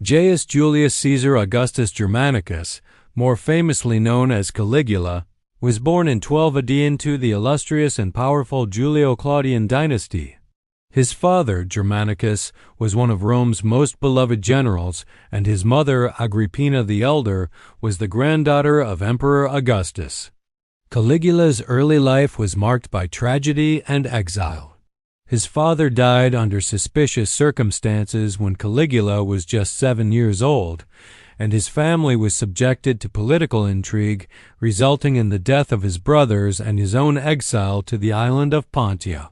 Gaius Julius Caesar Augustus Germanicus, more famously known as Caligula, was born in 12 AD into the illustrious and powerful Julio-Claudian dynasty. His father, Germanicus, was one of Rome's most beloved generals, and his mother, Agrippina the Elder, was the granddaughter of Emperor Augustus. Caligula's early life was marked by tragedy and exile. His father died under suspicious circumstances when Caligula was just 7 years old, and his family was subjected to political intrigue, resulting in the death of his brothers and his own exile to the island of Pontia.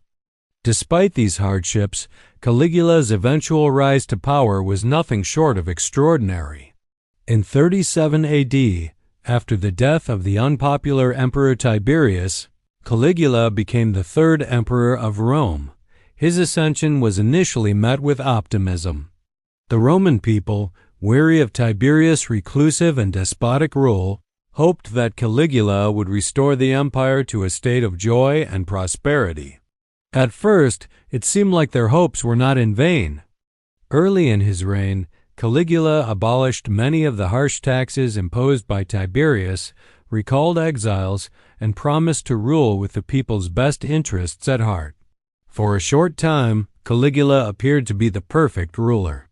Despite these hardships, Caligula's eventual rise to power was nothing short of extraordinary. In 37 AD, after the death of the unpopular Emperor Tiberius, Caligula became the third emperor of Rome. His ascension was initially met with optimism. The Roman people, weary of Tiberius' reclusive and despotic rule, hoped that Caligula would restore the empire to a state of joy and prosperity. At first, it seemed like their hopes were not in vain. Early in his reign, Caligula abolished many of the harsh taxes imposed by Tiberius, recalled exiles, and promised to rule with the people's best interests at heart. For a short time, Caligula appeared to be the perfect ruler.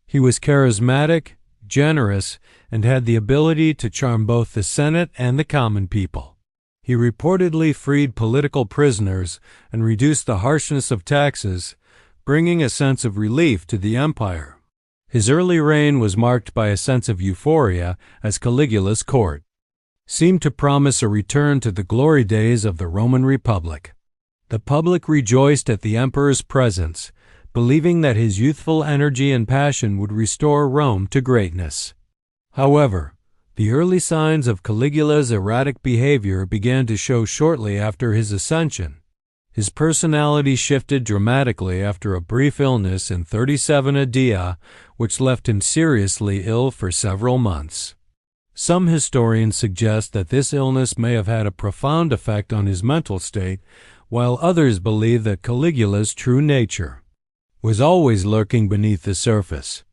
He was charismatic, generous, and had the ability to charm both the Senate and the common people. He reportedly freed political prisoners and reduced the harshness of taxes, bringing a sense of relief to the empire. His early reign was marked by a sense of euphoria as Caligula's court seemed to promise a return to the glory days of the Roman Republic. The public rejoiced at the emperor's presence, believing that his youthful energy and passion would restore Rome to greatness. However, the early signs of Caligula's erratic behavior began to show shortly after his ascension. His personality shifted dramatically after a brief illness in 37 AD, which left him seriously ill for several months. Some historians suggest that this illness may have had a profound effect on his mental state, while others believe that Caligula's true nature was always lurking beneath the surface.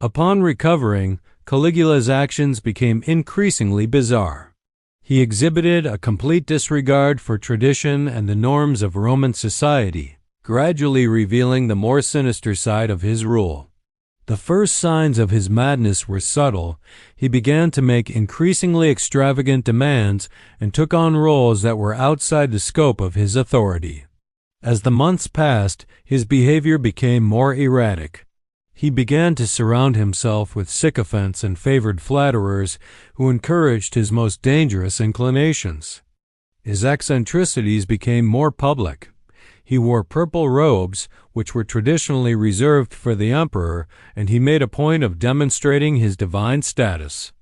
Upon recovering, Caligula's actions became increasingly bizarre. He exhibited a complete disregard for tradition and the norms of Roman society, gradually revealing the more sinister side of his rule. The first signs of his madness were subtle. He began to make increasingly extravagant demands and took on roles that were outside the scope of his authority. As the months passed, his behavior became more erratic. He began to surround himself with sycophants and favored flatterers who encouraged his most dangerous inclinations. His eccentricities became more public. He wore purple robes, which were traditionally reserved for the emperor, and he made a point of demonstrating his divine status.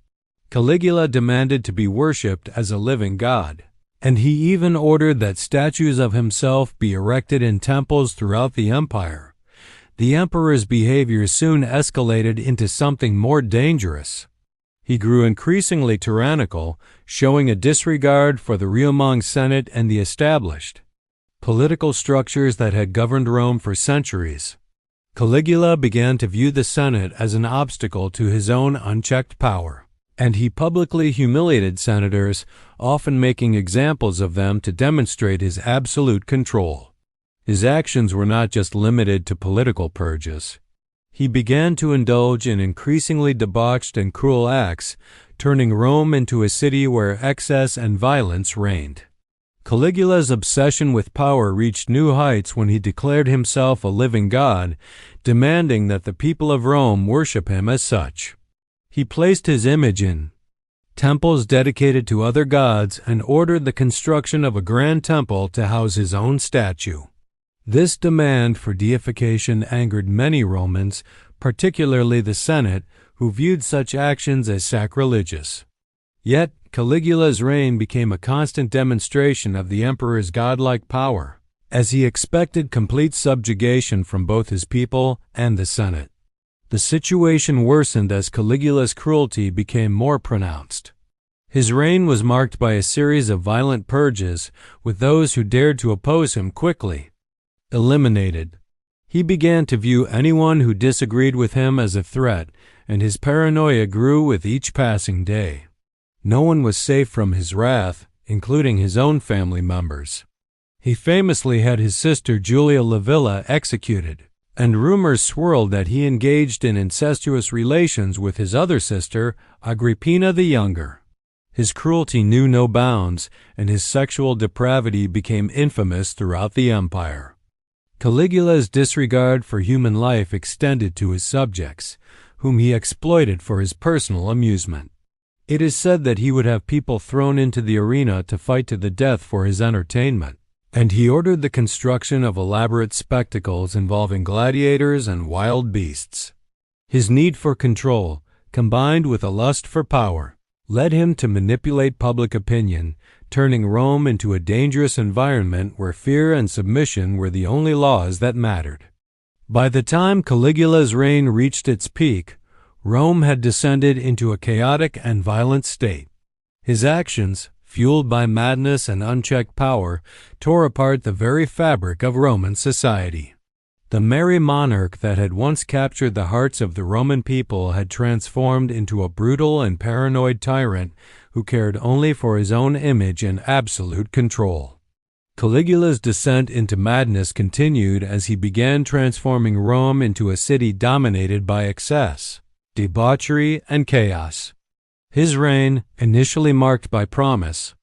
Caligula demanded to be worshipped as a living god, and he even ordered that statues of himself be erected in temples throughout the empire. The emperor's behavior soon escalated into something more dangerous. He grew increasingly tyrannical, showing a disregard for the Roman Senate and the established political structures that had governed Rome for centuries. Caligula began to view the Senate as an obstacle to his own unchecked power, and he publicly humiliated senators, often making examples of them to demonstrate his absolute control. His actions were not just limited to political purges. He began to indulge in increasingly debauched and cruel acts, turning Rome into a city where excess and violence reigned. Caligula's obsession with power reached new heights when he declared himself a living god, demanding that the people of Rome worship him as such. He placed his image in temples dedicated to other gods and ordered the construction of a grand temple to house his own statue. This demand for deification angered many Romans, particularly the Senate, who viewed such actions as sacrilegious. Yet, Caligula's reign became a constant demonstration of the emperor's godlike power, as he expected complete subjugation from both his people and the Senate. The situation worsened as Caligula's cruelty became more pronounced. His reign was marked by a series of violent purges, with those who dared to oppose him quickly eliminated. He began to view anyone who disagreed with him as a threat, and his paranoia grew with each passing day. No one was safe from his wrath, including his own family members. He famously had his sister Julia Livilla executed, and rumors swirled that he engaged in incestuous relations with his other sister, Agrippina the Younger. His cruelty knew no bounds, and his sexual depravity became infamous throughout the empire. Caligula's disregard for human life extended to his subjects, whom he exploited for his personal amusement. It is said that he would have people thrown into the arena to fight to the death for his entertainment, and he ordered the construction of elaborate spectacles involving gladiators and wild beasts. His need for control, combined with a lust for power, led him to manipulate public opinion, turning Rome into a dangerous environment where fear and submission were the only laws that mattered. By the time Caligula's reign reached its peak, Rome had descended into a chaotic and violent state. His actions, fueled by madness and unchecked power, tore apart the very fabric of Roman society. The merry monarch that had once captured the hearts of the Roman people had transformed into a brutal and paranoid tyrant who cared only for his own image and absolute control. Caligula's descent into madness continued as he began transforming Rome into a city dominated by excess, debauchery, and chaos. His reign, initially marked by promise,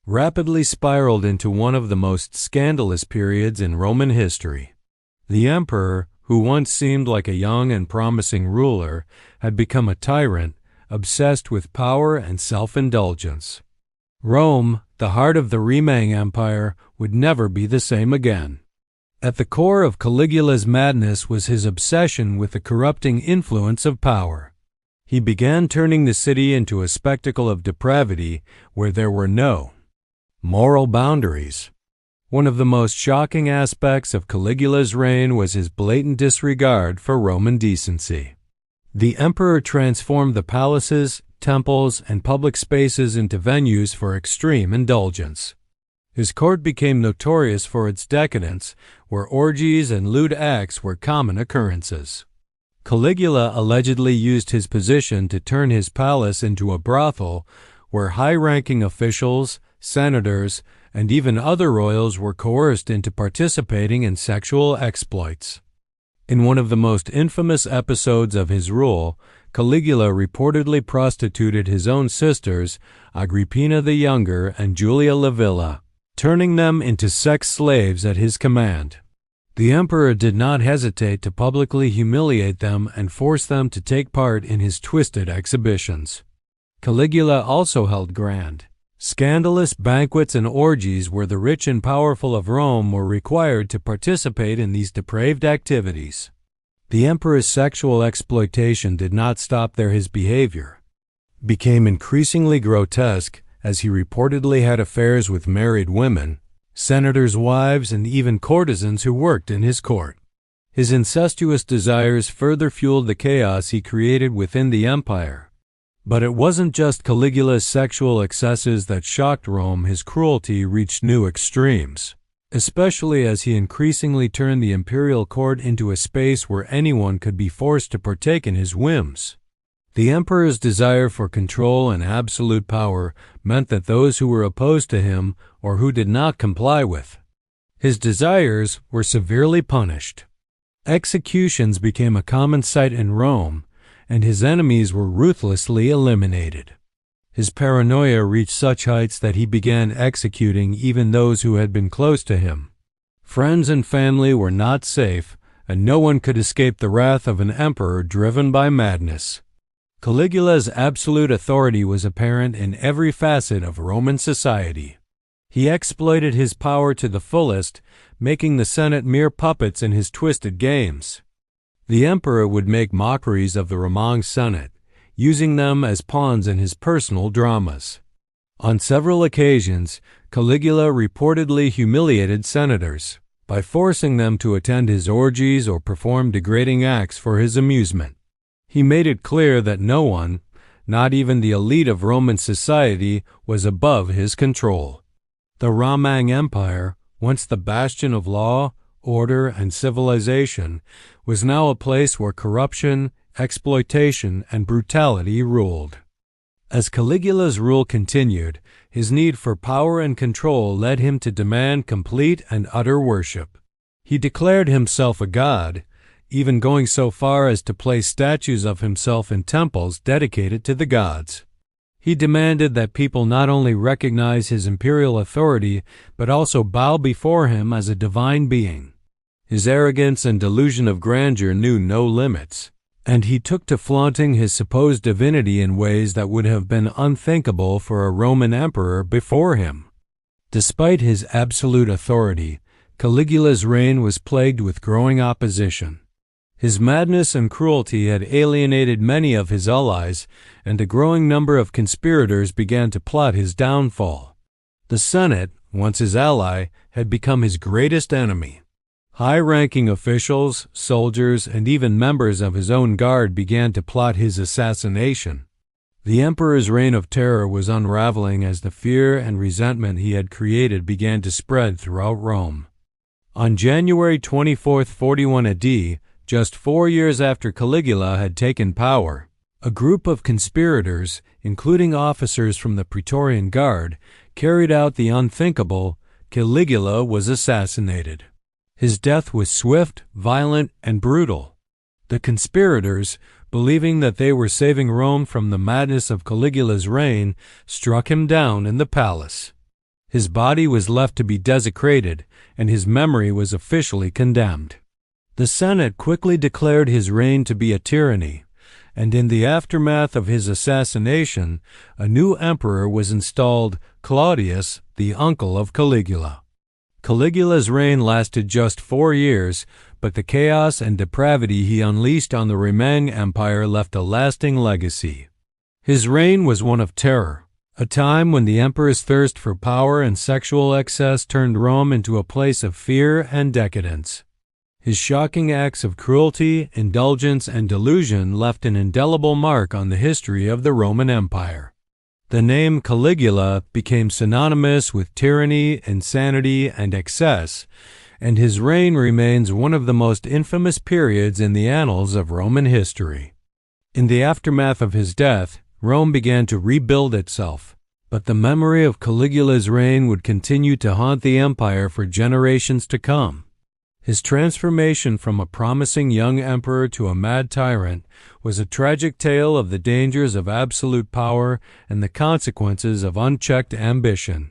rapidly spiraled into one of the most scandalous periods in Roman history. The emperor, who once seemed like a young and promising ruler, had become a tyrant, obsessed with power and self-indulgence. Rome, the heart of the Remang Empire, would never be the same again. At the core of Caligula's madness was his obsession with the corrupting influence of power. He began turning the city into a spectacle of depravity where there were no moral boundaries. One of the most shocking aspects of Caligula's reign was his blatant disregard for Roman decency. The emperor transformed the palaces, temples, and public spaces into venues for extreme indulgence. His court became notorious for its decadence, where orgies and lewd acts were common occurrences. Caligula allegedly used his position to turn his palace into a brothel, where high-ranking officials, senators, and even other royals were coerced into participating in sexual exploits. In one of the most infamous episodes of his rule, Caligula reportedly prostituted his own sisters, Agrippina the Younger and Julia Livilla, turning them into sex slaves at his command. The emperor did not hesitate to publicly humiliate them and force them to take part in his twisted exhibitions. Caligula also held grand, scandalous banquets and orgies where the rich and powerful of Rome were required to participate in these depraved activities. The emperor's sexual exploitation did not stop there. His behavior became increasingly grotesque as he reportedly had affairs with married women, senators' wives, and even courtesans who worked in his court. His incestuous desires further fueled the chaos he created within the empire. But it wasn't just Caligula's sexual excesses that shocked Rome. His cruelty reached new extremes, especially as he increasingly turned the imperial court into a space where anyone could be forced to partake in his whims. The emperor's desire for control and absolute power meant that those who were opposed to him or who did not comply with his desires were severely punished. Executions became a common sight in Rome, and his enemies were ruthlessly eliminated. His paranoia reached such heights that he began executing even those who had been close to him. Friends and family were not safe, and no one could escape the wrath of an emperor driven by madness. Caligula's absolute authority was apparent in every facet of Roman society. He exploited his power to the fullest, making the Senate mere puppets in his twisted games. The emperor would make mockeries of the Romang Senate, using them as pawns in his personal dramas. On several occasions, Caligula reportedly humiliated senators by forcing them to attend his orgies or perform degrading acts for his amusement. He made it clear that no one, not even the elite of Roman society, was above his control. The Romang Empire, once the bastion of law, order, and civilization, was now a place where corruption, exploitation, and brutality ruled. As Caligula's rule continued, his need for power and control led him to demand complete and utter worship. He declared himself a god, even going so far as to place statues of himself in temples dedicated to the gods. He demanded that people not only recognize his imperial authority, but also bow before him as a divine being. His arrogance and delusion of grandeur knew no limits, and he took to flaunting his supposed divinity in ways that would have been unthinkable for a Roman emperor before him. Despite his absolute authority, Caligula's reign was plagued with growing opposition. His madness and cruelty had alienated many of his allies, and a growing number of conspirators began to plot his downfall. The Senate, once his ally, had become his greatest enemy. High-ranking officials, soldiers, and even members of his own guard began to plot his assassination. The emperor's reign of terror was unraveling as the fear and resentment he had created began to spread throughout Rome. On January 24, 41 AD, just 4 years after Caligula had taken power, a group of conspirators, including officers from the Praetorian Guard, carried out the unthinkable. Caligula was assassinated. His death was swift, violent, and brutal. The conspirators, believing that they were saving Rome from the madness of Caligula's reign, struck him down in the palace. His body was left to be desecrated, and his memory was officially condemned. The Senate quickly declared his reign to be a tyranny, and in the aftermath of his assassination, a new emperor was installed, Claudius, the uncle of Caligula. Caligula's reign lasted just 4 years, but the chaos and depravity he unleashed on the Roman Empire left a lasting legacy. His reign was one of terror, a time when the emperor's thirst for power and sexual excess turned Rome into a place of fear and decadence. His shocking acts of cruelty, indulgence, and delusion left an indelible mark on the history of the Roman Empire. The name Caligula became synonymous with tyranny, insanity, and excess, and his reign remains one of the most infamous periods in the annals of Roman history. In the aftermath of his death, Rome began to rebuild itself, but the memory of Caligula's reign would continue to haunt the empire for generations to come. His transformation from a promising young emperor to a mad tyrant was a tragic tale of the dangers of absolute power and the consequences of unchecked ambition.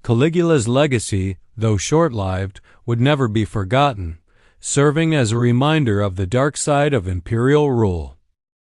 Caligula's legacy, though short-lived, would never be forgotten, serving as a reminder of the dark side of imperial rule.